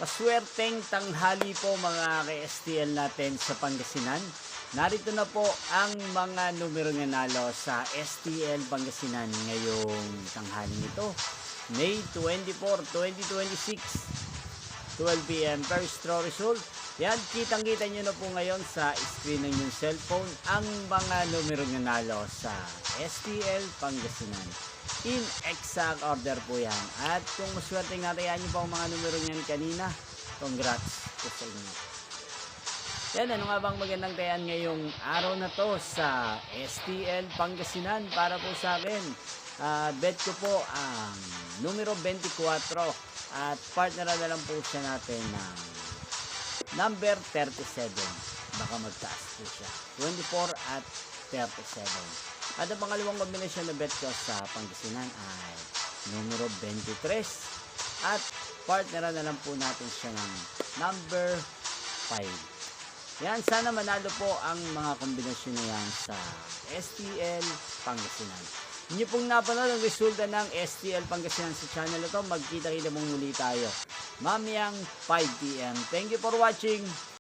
Maswerteng tanghali po mga ka-STL natin sa Pangasinan. Narito na po ang mga numero nanalo sa STL Pangasinan ngayong tanghali nito. May 24, 2026, 12 p.m. First draw result. Yan, kitang-kita nyo na po ngayon sa screen ng inyong cellphone ang mga numero nanalo sa STL Pangasinan. In exact order po yan. At kung maswerte nga tayan nyo po ang mga numero niyan kanina, congrats po sa inyo. Yan, ano nga bang magandang tayan ngayong araw na to sa STL Pangasinan para po sa akin. Bet ko po ang numero 24 at partner na lang po siya natin ng number 37. Baka magtaas po siya. 24 at 37. At ang pangalawang kombinasyon na bet ko sa Pangasinan ay numero 23 at partner na lang po natin siya ng number 5. Yan, sana manalo po ang mga kombinasyon na yan sa STL Pangasinan. Hindi pong napanood ang resulta ng STL Pangasinan sa channel ito. Magkita-kita mong muli tayo mamayang 5 p.m. Thank you for watching.